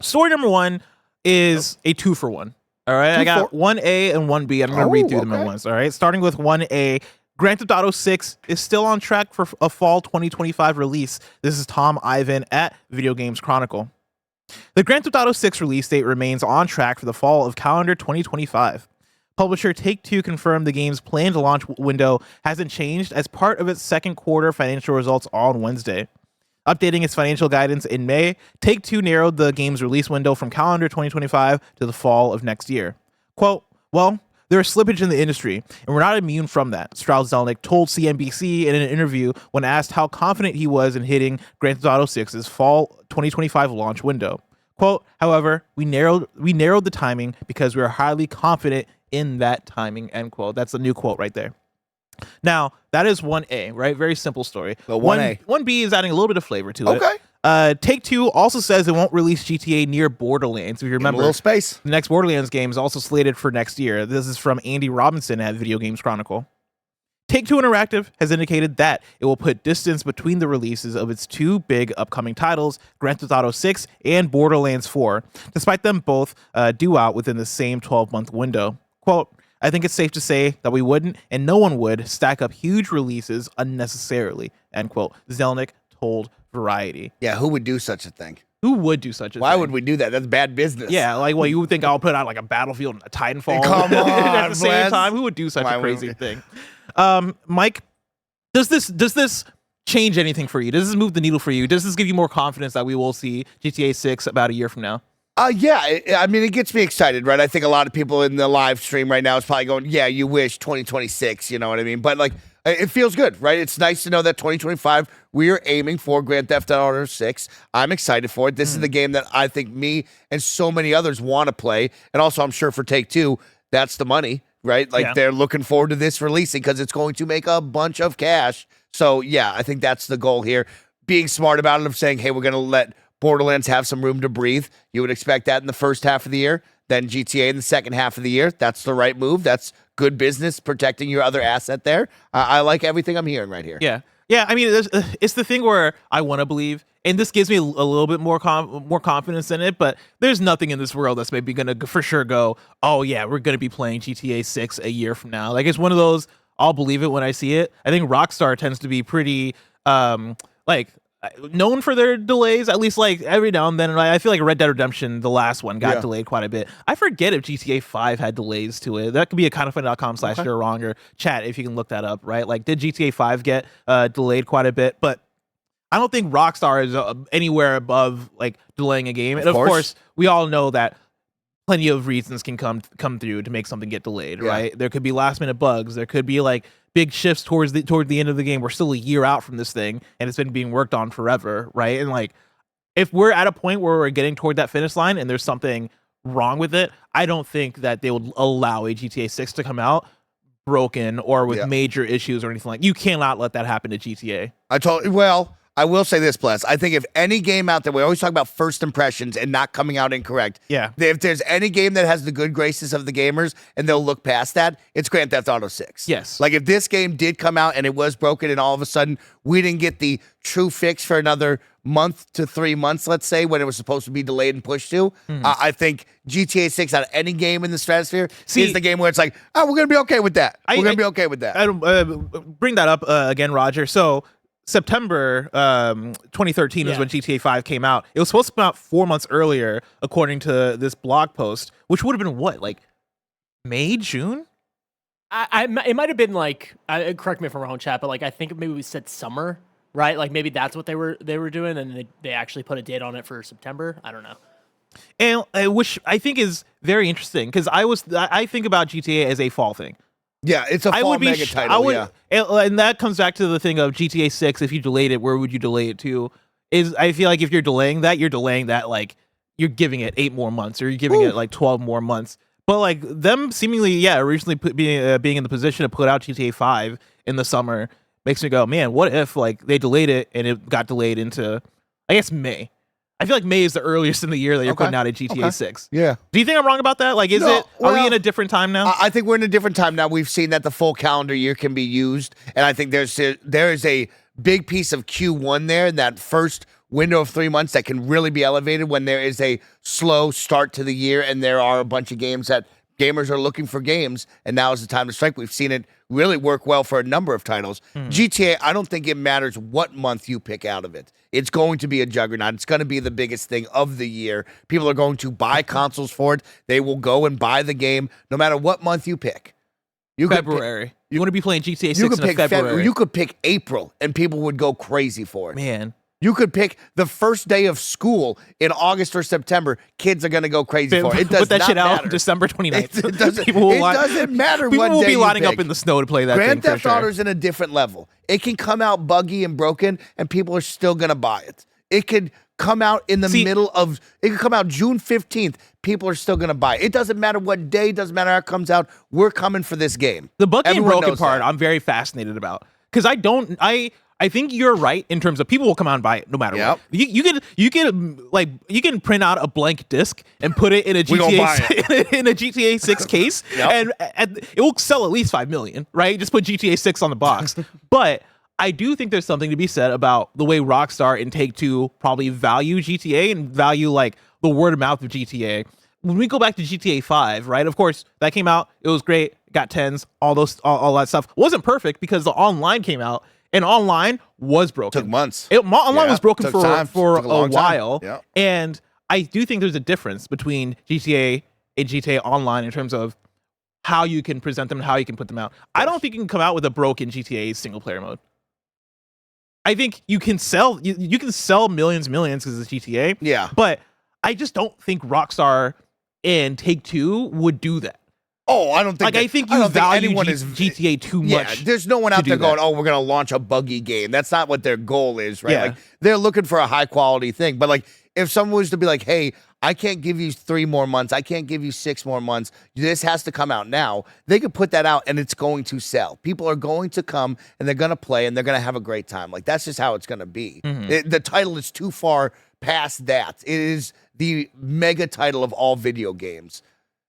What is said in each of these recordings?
Story number one is a 2-for-1. All right, I got 1A and 1B. I'm going to read through them at once. All right, starting with 1A. Grand Theft Auto 6 is still on track for a fall 2025 release. This is Tom Ivan at Video Games Chronicle. The Grand Theft Auto 6 release date remains on track for the fall of calendar 2025. Publisher Take-Two confirmed the game's planned launch window hasn't changed as part of its second quarter financial results on Wednesday. Updating its financial guidance in May, Take-Two narrowed the game's release window from calendar 2025 to the fall of next year. Quote, well, there is slippage in the industry, and we're not immune from that, Strauss Zelnick told CNBC in an interview when asked how confident he was in hitting Grand Theft Auto 6's fall 2025 launch window. Quote, however, we narrowed the timing because we are highly confident in that timing, end quote. That's a new quote right there. Now, that is 1A, right? Very simple story. But 1A. 1B is adding a little bit of flavor to it. Take-Two also says it won't release GTA near Borderlands. If you remember, a little space. The next Borderlands game is also slated for next year. This is from Andy Robinson at Video Games Chronicle. Take-Two Interactive has indicated that it will put distance between the releases of its two big upcoming titles, Grand Theft Auto 6 and Borderlands 4, despite them both due out within the same 12-month window. Quote, I think it's safe to say that we wouldn't, and no one would, stack up huge releases unnecessarily, end quote, Zelnick told Variety. Yeah, who would do such a thing? Who would do such a thing? Why would we do that? That's bad business. Yeah, like, well, you would think I'll put out like a Battlefield and a Titanfall Come on, at the same time? Who would do such a crazy thing? Mike, does this change anything for you? Does this move the needle for you? Does this give you more confidence that we will see GTA 6 about a year from now? Yeah, I mean, it gets me excited, right? I think a lot of people in the live stream right now is probably going, yeah, you wish 2026, you know what I mean? But, like, it feels good, right? It's nice to know that 2025, we are aiming for Grand Theft Auto 6. I'm excited for it. This is the game that I think me and so many others want to play. And also, I'm sure for Take-Two, that's the money, right? Like, they're looking forward to this releasing because it's going to make a bunch of cash. So, yeah, I think that's the goal here. Being smart about it, of saying, hey, we're going to let Borderlands have some room to breathe. You would expect that in the first half of the year. Then GTA in the second half of the year. That's the right move. That's good business, protecting your other asset there. I like everything I'm hearing right here. Yeah. Yeah, I mean, it's the thing where I want to believe, and this gives me a little bit more confidence in it, but there's nothing in this world that's maybe going to for sure go, oh, yeah, we're going to be playing GTA 6 a year from now. Like, it's one of those, I'll believe it when I see it. I think Rockstar tends to be pretty, known for their delays, at least like every now and then. And I feel like Red Dead Redemption, the last one, got delayed quite a bit. I forget if GTA 5 had delays to it. That could be a kindoffunny.com/you're or chat if you can look that up, right? Like, did GTA 5 get delayed quite a bit? But I don't think Rockstar is anywhere above like delaying a game. And of course, we all know that plenty of reasons can come through to make something get delayed, right? There could be last minute bugs. There could be like big shifts toward the end of the game. We're still a year out from this thing, and it's been being worked on forever, right? And like, if we're at a point where we're getting toward that finish line and there's something wrong with it, I don't think that they would allow a GTA 6 to come out broken or with major issues or anything like. You cannot let that happen to GTA. I will say this, Bless. I think if any game out there, we always talk about first impressions and not coming out incorrect. Yeah. If there's any game that has the good graces of the gamers and they'll look past that, it's Grand Theft Auto 6. Yes. Like, if this game did come out and it was broken and all of a sudden we didn't get the true fix for another month to 3 months, let's say, when it was supposed to be delayed and pushed to, I think GTA 6 out of any game in the stratosphere is the game where it's like, oh, we're going to be okay with that. We're going to be okay with that. Bring that up again, Roger. So, September 2013 is when GTA 5 came out. It was supposed to come out 4 months earlier, according to this blog post, which would have been what, like May, June? It might have been like, correct me if I'm wrong, chat, but like I think maybe we said summer, right? Like maybe that's what they were doing, and they actually put a date on it for September. I don't know. And which I think is very interesting because I think about GTA as a fall thing. Yeah, it's a fall mega title. And that comes back to the thing of GTA 6. If you delayed it, where would you delay it to? I feel like if you're delaying that like you're giving it 8 more months, or you're giving it like 12 more months. But like them seemingly, originally being in the position to put out GTA 5 in the summer makes me go, man, what if like they delayed it and it got delayed into, I guess, May. I feel like May is the earliest in the year that you're putting out a GTA 6. Yeah. Do you think I'm wrong about that? Like, are we in a different time now? I think we're in a different time now. We've seen that the full calendar year can be used. And I think there is a big piece of Q1 there, that first window of 3 months that can really be elevated when there is a slow start to the year and there are a bunch of games that gamers are looking for games, and now is the time to strike. We've seen it really work well for a number of titles. GTA, I don't think it matters what month you pick out of it. It's going to be a juggernaut. It's going to be the biggest thing of the year. People are going to buy consoles for it. They will go and buy the game no matter what month you pick. February. You want to be playing GTA 6 in February. You could pick April, and people would go crazy for it. Man. You could pick the first day of school in August or September. Kids are going to go crazy for it. It does Put that not shit out matter. December 29th. It doesn't matter what day People will be lining you up pick. in the snow to play that Grand thing Theft Auto's in a different level. It can come out buggy and broken, and people are still going to buy it. It could come out in the middle of, it could come out June 15th. People are still going to buy it. It doesn't matter what day, doesn't matter how it comes out. We're coming for this game. The buggy and broken part, that. I'm very fascinated about. Because I think you're right in terms of people will come out and buy it no matter what. You can print out a blank disc and put it in a GTA 6 case, and it will sell at least 5 million, right? Just put GTA 6 on the box. But I do think there's something to be said about the way Rockstar and Take-Two probably value GTA and value like the word of mouth of GTA. When we go back to GTA 5, right? Of course, that came out. It was great. Got 10s. All that stuff wasn't perfect because the online came out. And online was broken. Took months. Online was broken for a while. Yeah. And I do think there's a difference between GTA and GTA Online in terms of how you can present them and how you can put them out. I don't think you can come out with a broken GTA single player mode. I think you can sell millions because it's GTA. Yeah. But I just don't think Rockstar and Take-Two would do that. Oh, I don't think. I think you value GTA too much. Yeah, there's no one out there going, "Oh, we're gonna launch a buggy game." That's not what their goal is, right? Yeah. Like they're looking for a high quality thing. But like, if someone was to be like, "Hey, I can't give you 3 more months. I can't give you 6 more months. This has to come out now." They could put that out, and it's going to sell. People are going to come, and they're gonna play, and they're gonna have a great time. Like that's just how it's gonna be. The title is too far past that. It is the mega title of all video games.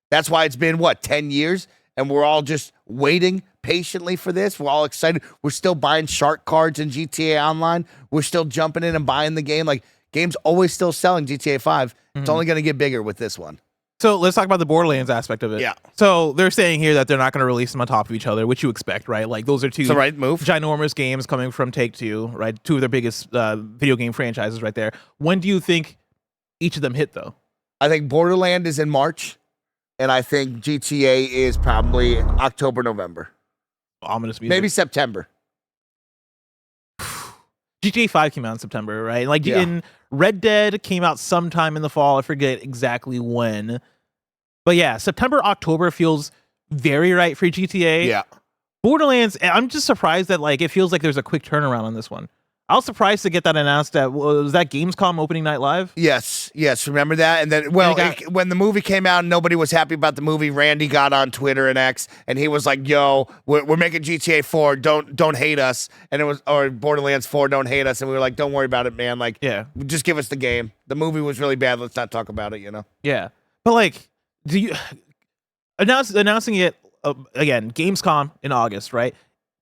That's why it's been, 10 years? And we're all just waiting patiently for this. We're all excited. We're still buying shark cards in GTA Online. We're still jumping in and buying the game. Like, game's always still selling GTA 5. It's only going to get bigger with this one. So let's talk about the Borderlands aspect of it. Yeah. So they're saying here that they're not going to release them on top of each other, which you expect, right? Like, those are two right move. ginormous games coming from Take-Two, right? 2 of their biggest video game franchises right there. When do you think each of them hit, though? I think Borderlands is in March. And I think GTA is probably October, November. Ominous music. Maybe September. GTA 5 came out in September, right? Like, in Red Dead came out sometime in the fall. I forget exactly when. But yeah, September, October feels very right for GTA. Yeah. Borderlands, I'm just surprised that like it feels like there's a quick turnaround on this one. I was surprised to get that announced at, was that Gamescom opening night live? Yes, remember that? And then, when the movie came out and nobody was happy about the movie, Randy got on Twitter and X, and he was like, yo, we're making GTA 4, don't hate us. And it was, or Borderlands 4, don't hate us. And we were like, don't worry about it, man. Like, just give us the game. The movie was really bad. Let's not talk about it, Yeah. But like, do you, announcing it, again, Gamescom in August, right?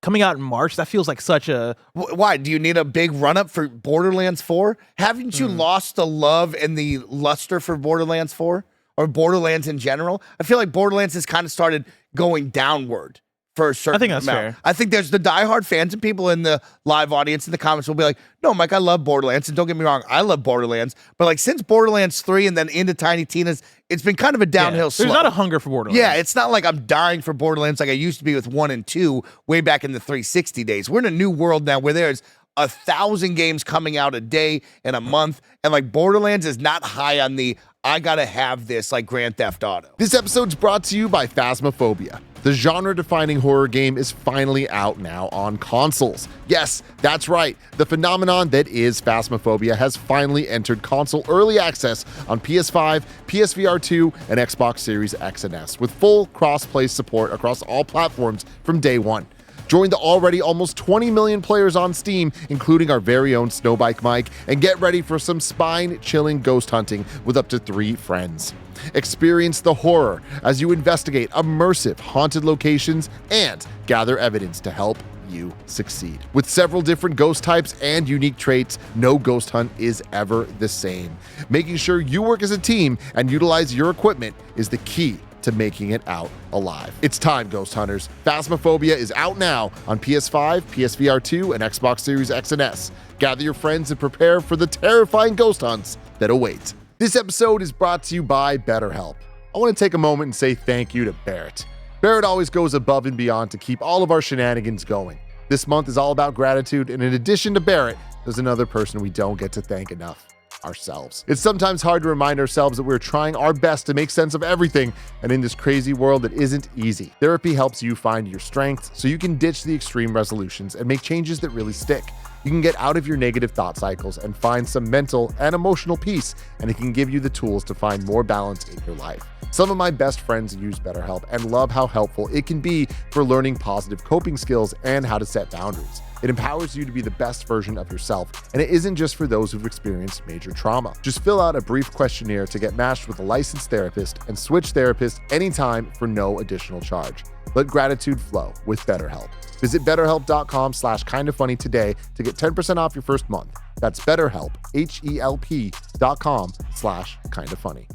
Coming out in March, that feels like such a... Why? Do you need a big run-up for Borderlands 4? Haven't you lost the love and the luster for Borderlands 4? Or Borderlands in general? I feel like Borderlands has kind of started going downward for a certain I think that's amount. fair. I think there's the diehard fans and people in the live audience in the comments will be like, no, Mike, I love Borderlands. And don't get me wrong, I love Borderlands. But like since Borderlands 3 and then into Tiny Tina's, it's been kind of a downhill slope. There's not a hunger for Borderlands. Yeah, it's not like I'm dying for Borderlands like I used to be with 1 and 2 way back in the 360 days. We're in a new world now where there's 1,000 games coming out a day and a month. And like Borderlands is not high on the I gotta have this like Grand Theft Auto. This episode's brought to you by Phasmophobia. The genre-defining horror game is finally out now on consoles. Yes, that's right. The phenomenon that is Phasmophobia has finally entered console early access on PS5, PSVR 2, and Xbox Series X and S, with full cross-play support across all platforms from day one. Join the already almost 20 million players on Steam, including our very own Snowbike Mike, and get ready for some spine-chilling ghost hunting with up to 3 friends. Experience the horror as you investigate immersive haunted locations and gather evidence to help you succeed. With several different ghost types and unique traits, no ghost hunt is ever the same. Making sure you work as a team and utilize your equipment is the key to making it out alive. It's time, Ghost Hunters. Phasmophobia is out now on PS5, PSVR 2, and Xbox Series X and S. Gather your friends and prepare for the terrifying ghost hunts that await. This episode is brought to you by BetterHelp. I want to take a moment and say thank you to Barrett. Barrett always goes above and beyond to keep all of our shenanigans going. This month is all about gratitude, and in addition to Barrett, there's another person we don't get to thank enough. Ourselves. It's sometimes hard to remind ourselves that we're trying our best to make sense of everything, and in this crazy world that isn't easy. Therapy helps you find your strengths so you can ditch the extreme resolutions and make changes that really stick. You can get out of your negative thought cycles and find some mental and emotional peace, and it can give you the tools to find more balance in your life. Some of my best friends use BetterHelp and love how helpful it can be for learning positive coping skills and how to set boundaries. It empowers you to be the best version of yourself, and it isn't just for those who've experienced major trauma. Just fill out a brief questionnaire to get matched with a licensed therapist and switch therapists anytime for no additional charge. Let gratitude flow with BetterHelp. Visit betterhelp.com/kindafunny today to get 10% off your first month. That's BetterHelp, HELP.com/kindafunny.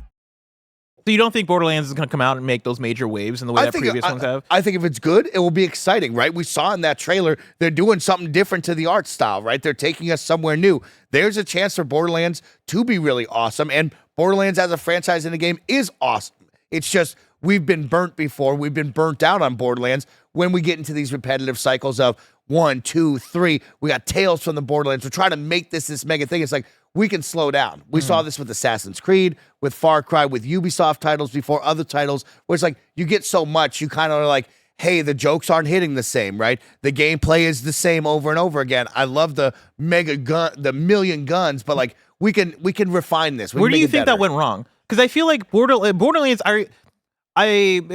So you don't think Borderlands is going to come out and make those major waves in the way that previous ones have? I think if it's good, it will be exciting, right? We saw in that trailer, they're doing something different to the art style, right? They're taking us somewhere new. There's a chance for Borderlands to be really awesome, and Borderlands as a franchise in the game is awesome. It's just, we've been burnt before. We've been burnt out on Borderlands when we get into these repetitive cycles of 1, 2, 3. We got Tales from the Borderlands. We're trying to make this mega thing. It's like, we can slow down. We saw this with Assassin's Creed, with Far Cry, with Ubisoft titles before, other titles, where it's like, you get so much, you kind of are like, hey, the jokes aren't hitting the same, right? The gameplay is the same over and over again. I love the mega gun, the million guns, but like, we can refine this. Where do you think that went wrong? Because I feel like Borderlands, I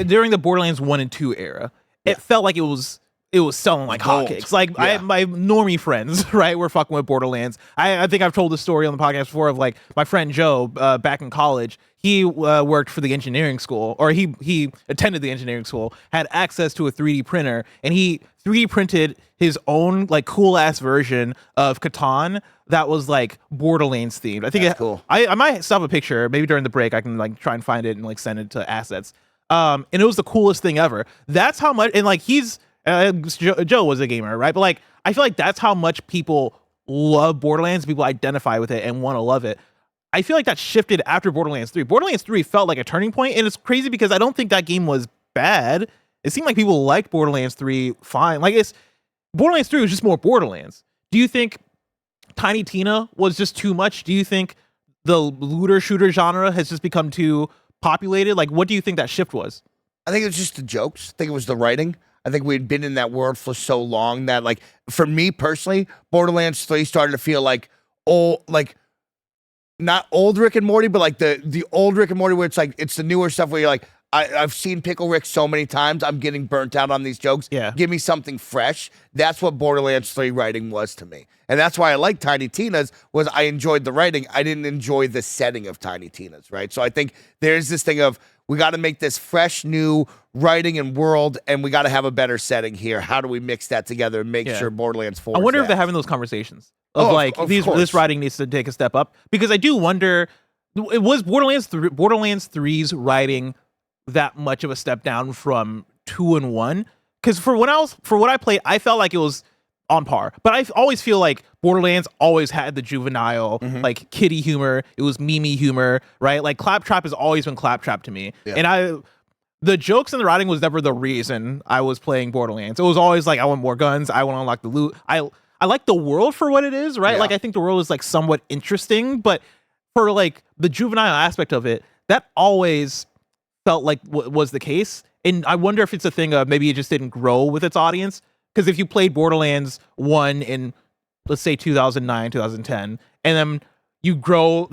during the Borderlands 1 and 2 era, it felt like it was selling like hotcakes. Like my normie friends, right, were fucking with Borderlands. I think I've told the story on the podcast before of like my friend Joe back in college. He worked for the engineering school, or he attended the engineering school, had access to a 3D printer, and he 3D printed his own like cool ass version of Catan that was like Borderlands themed. I think that's cool. I might stop a picture. Maybe during the break I can like try and find it and like send it to assets. And it was the coolest thing ever. That's how much, and like Joe was a gamer, right? But like, I feel like that's how much people love Borderlands. People identify with it and want to love it. I feel like that shifted after Borderlands 3. Borderlands 3 felt like a turning point, and it's crazy because I don't think that game was bad. It seemed like people liked Borderlands 3 fine. Like, Borderlands 3 was just more Borderlands. Do you think Tiny Tina was just too much? Do you think the looter shooter genre has just become too populated? Like, what do you think that shift was? I think it was just the jokes. I think it was the writing. I think we'd been in that world for so long that, like, for me personally, Borderlands 3 started to feel like old, like, not old Rick and Morty, but like the old Rick and Morty where it's like, it's the newer stuff where you're like, I've seen Pickle Rick so many times, I'm getting burnt out on these jokes. Yeah. Give me something fresh. That's what Borderlands 3 writing was to me. And that's why I like Tiny Tina's, was I enjoyed the writing. I didn't enjoy the setting of Tiny Tina's, right? So I think there's this thing of, we got to make this fresh, new writing and world, and we got to have a better setting here. How do we mix that together and make sure Borderlands 4 I wonder if they're having those conversations of this writing needs to take a step up, because I do wonder, it was Borderlands 3's writing that much of a step down from 2 and 1? Because for what I played, I felt like it was on par. But I always feel like Borderlands always had the juvenile, like kiddie humor. It was meme humor, right? Like Claptrap has always been Claptrap to me. Yeah. And the jokes and the writing was never the reason I was playing Borderlands. It was always like, I want more guns. I want to unlock the loot. I like the world for what it is, right? Yeah. Like, I think the world is like somewhat interesting, but for like the juvenile aspect of it, that always felt like was the case. And I wonder if it's a thing of maybe it just didn't grow with its audience. Because if you played Borderlands 1 in, let's say, 2009, 2010, and then you grow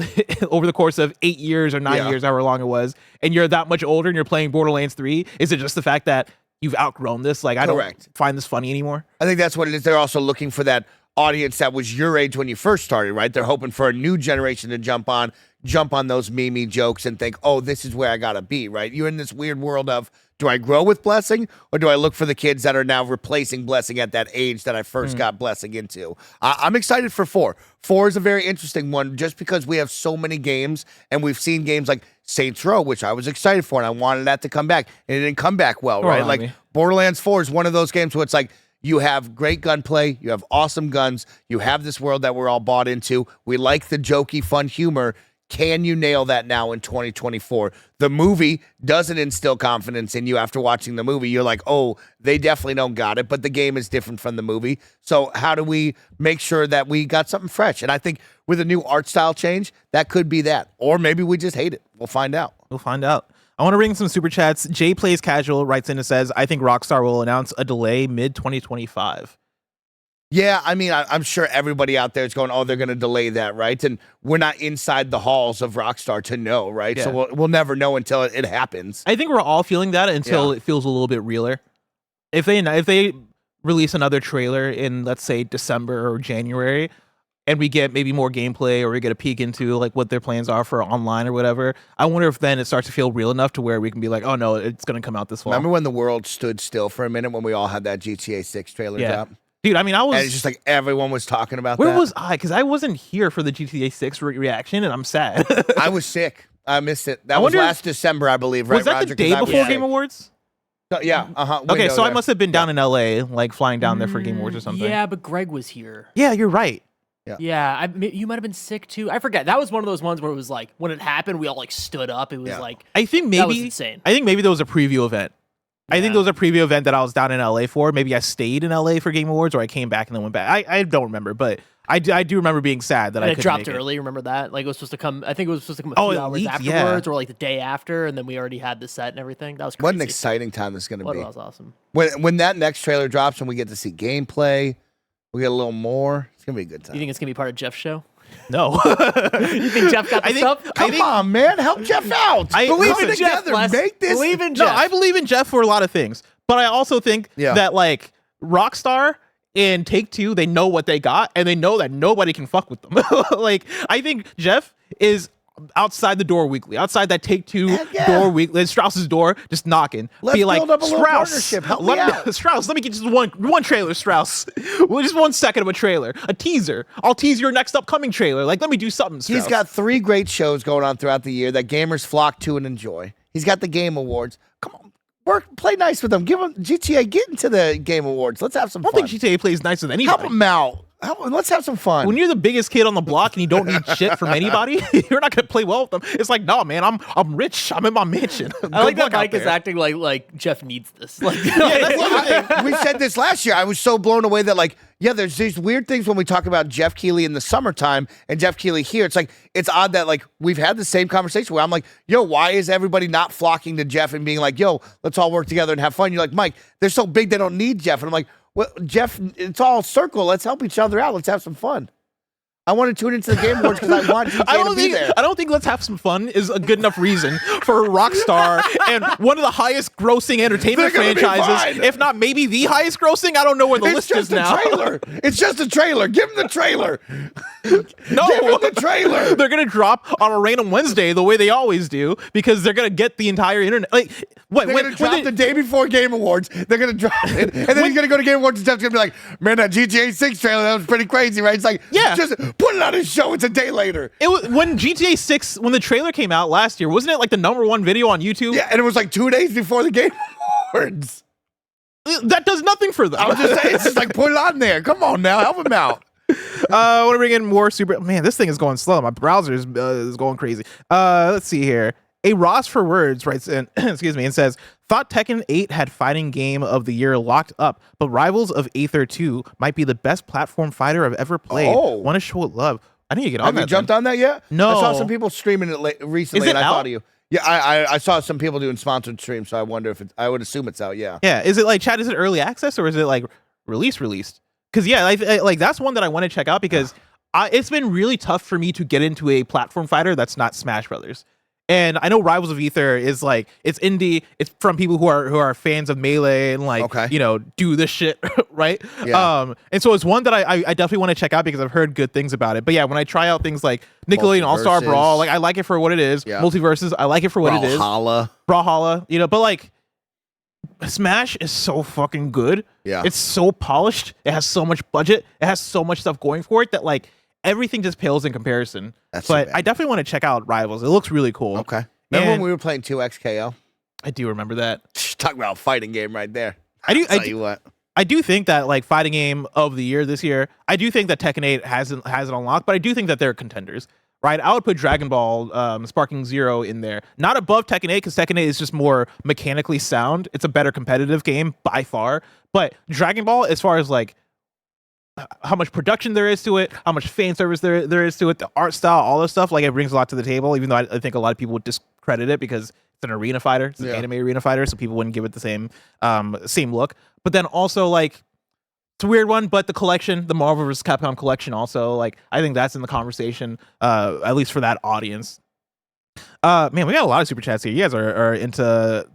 over the course of 8 years or 9 years, however long it was, and you're that much older and you're playing Borderlands 3, is it just the fact that you've outgrown this? Like, I don't find this funny anymore? I think that's what it is. They're also looking for that audience that was your age when you first started, right? They're hoping for a new generation to jump on jump on those meme jokes and think, oh, this is where I gotta be, right? You're in this weird world of, do I grow with Blessing, or do I look for the kids that are now replacing Blessing at that age that I first got Blessing into? I'm excited for 4. 4 is a very interesting one just because we have so many games, and we've seen games like Saints Row, which I was excited for, and I wanted that to come back, and it didn't come back well, right? Like Borderlands 4 is one of those games where it's like, you have great gunplay, you have awesome guns, you have this world that we're all bought into, we like the jokey, fun humor. Can you nail that now in 2024? The movie doesn't instill confidence in you after watching the movie. You're like, oh, they definitely don't got it, but the game is different from the movie. So how do we make sure that we got something fresh? And I think with a new art style change, that could be that. Or maybe we just hate it. We'll find out. We'll find out. I want to bring some super chats. Jay Plays Casual writes in and says, I think Rockstar will announce a delay mid-2025. Yeah, I mean, I'm sure everybody out there is going, oh, they're going to delay that, right? And we're not inside the halls of Rockstar to know, right? Yeah. So we'll never know until it happens. I think we're all feeling that until it feels a little bit realer. If they release another trailer in, let's say, December or January, and we get maybe more gameplay or we get a peek into like what their plans are for online or whatever, I wonder if then it starts to feel real enough to where we can be like, oh, no, it's going to come out this fall. Remember when the world stood still for a minute when we all had that GTA 6 trailer drop? Dude, I mean, and it's just like everyone was talking about Where was I? Because I wasn't here for the GTA 6 reaction, and I'm sad. I was sick. I missed it. That was last December, I believe, right, Was that Roger? the day before Game Awards? Yeah. Okay, so I must have been down in LA, like flying down there for Game Awards or something. Yeah, but Greg was here. Yeah, you're right. Yeah, you might have been sick too. I forget. That was one of those ones where it was like, when it happened, we all like stood up. It was like, I think maybe, that was insane. I think maybe there was a preview event. I think there was a preview event that I was down in LA for. Maybe I stayed in LA for Game Awards, or I came back and then went back. I don't remember, but I do remember being sad that I couldn't dropped make early. Remember that? Like it was supposed to come. I think it was supposed to come a few hours afterwards, or like the day after, and then we already had the set and everything. That was crazy. What an exciting time this is going to be. That was awesome. When that next trailer drops and we get to see gameplay, we get a little more. It's going to be a good time. You think it's going to be part of Jeff's show? No. You think Jeff got the stuff? Come on, man. Help Jeff out. Believe in Jeff, together. Make this. Believe in Jeff. No, I believe in Jeff for a lot of things. But I also think that like Rockstar and Take-Two, they know what they got, and they know that nobody can fuck with them. Like, I think Jeff is outside the door weekly, outside that Take-Two door weekly, Strauss's door, just knocking. Let's build up a little partnership. Help me out. Strauss, let me get just one trailer, Strauss. Well, just 1 second of a trailer, a teaser. I'll tease your next upcoming trailer. Like, let me do something, Strauss. He's got 3 great shows going on throughout the year that gamers flock to and enjoy. He's got the Game Awards. Come on. Play nice with them. Give them GTA. Get into the Game Awards. Let's have some fun. I don't think GTA plays nice with anybody. Help him out. Let's have some fun. When you're the biggest kid on the block and you don't need shit from anybody, you're not gonna play well with them. It's like, no, man, I'm rich. I'm in my mansion. I like that Mike is acting like Jeff needs this. Like, we said this last year. I was so blown away that like, there's these weird things when we talk about Jeff Keighley in the summertime and Jeff Keighley here. It's like, it's odd that like we've had the same conversation where I'm like, yo, why is everybody not flocking to Jeff and being like, yo, let's all work together and have fun? You're like, Mike, they're so big they don't need Jeff. And I'm like, well, Jeff, it's all circle. Let's help each other out. Let's have some fun. I want to tune into the Game Awards because I want GTA to be there. I don't think Let's Have Some Fun is a good enough reason for Rockstar and one of the highest grossing entertainment franchises, if not maybe the highest grossing. I don't know where the list is now. It's just a trailer. Give them the trailer. No. Give them the trailer. They're going to drop on a random Wednesday the way they always do because they're going to get the entire internet. Like, they're going to drop the day before Game Awards. They're going to drop it. And then he's going to go to Game Awards and Jeff's going to be like, man, that GTA 6 trailer, that was pretty crazy, right? It's like, just put it on his show. It's a day later. It was when GTA 6, when the trailer came out last year, wasn't it like the #1 video on YouTube? Yeah, and it was like 2 days before the Game Awards. That does nothing for them. I'm just saying, it's just like, put it on there. Come on now, help him out. I want to bring in more super. Man, this thing is going slow. My browser is going crazy. Let's see here. A Ross for Words writes in, excuse me, and says, thought Tekken 8 had fighting game of the year locked up, but Rivals of Aether 2 might be the best platform fighter I've ever played. Want to show it love. I need to get on that. Have you jumped on that yet? No. I saw some people streaming it recently, and I thought of you. Yeah, I saw some people doing sponsored streams, so I wonder if I would assume it's out, yeah. Yeah, is it like, Chad, is it early access, or is it like released? Because, yeah, like that's one that I want to check out because it's been really tough for me to get into a platform fighter that's not Smash Brothers. And I know Rivals of Ether is like it's indie. It's from people who are fans of Melee and like do this shit, right? Yeah. And so it's one that I definitely want to check out because I've heard good things about it. But yeah, when I try out things like Nickelodeon All-Star Brawl, like I like it for what it is. Yeah. Multiverses, I like it for what it is. Brawlhalla, but like Smash is so fucking good. Yeah. It's so polished. It has so much budget. It has so much stuff going for it that like everything just pales in comparison. But I definitely want to check out Rivals. It looks really cool. Okay. Remember when we were playing 2XKO? I do remember that. Talk about a fighting game right there. I do. Tell you what. I do think that like fighting game of the year this year. I do think that Tekken 8 has it unlocked, but I do think that they're contenders. Right, I would put Dragon Ball Sparking Zero in there. Not above Tekken 8, because Tekken 8 is just more mechanically sound. It's a better competitive game by far. But Dragon Ball, as far as like how much production there is to it, how much fan service there is to it, the art style, all this stuff, like it brings a lot to the table, even though I think a lot of people would discredit it because it's an arena fighter. It's an anime arena fighter, so people wouldn't give it the same look. But then also like it's a weird one, but the collection, the Marvel vs. Capcom collection also, like, I think that's in the conversation, at least for that audience. Man, we got a lot of super chats here. You guys are into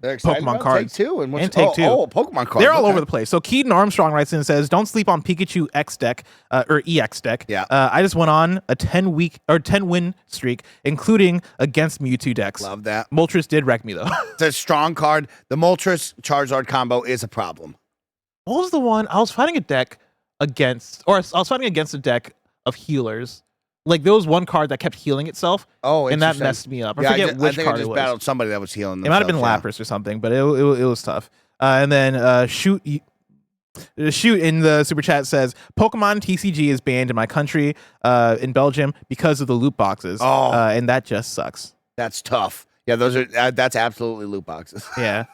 Pokemon cards. Take Two and Take Two. Oh, Pokemon cards. They're all over the place. So Keaton Armstrong writes in and says, "Don't sleep on Pikachu X deck or EX deck. Yeah. I just went on a 10-win streak, including against Mewtwo decks. Love that. Moltres did wreck me though. It's a strong card. The Moltres Charizard combo is a problem. What was the one I was fighting a deck against, or I was fighting against a deck of healers? Like there was one card that kept healing itself. Oh, and that messed me up. I forget which card it was. Battled somebody that was healing. It might have been Lapras or something, but it was tough. And then shoot in the super chat says Pokemon TCG is banned in my country, in Belgium, because of the loot boxes. Oh, and that just sucks. That's tough. Yeah, those are that's absolutely loot boxes. Yeah.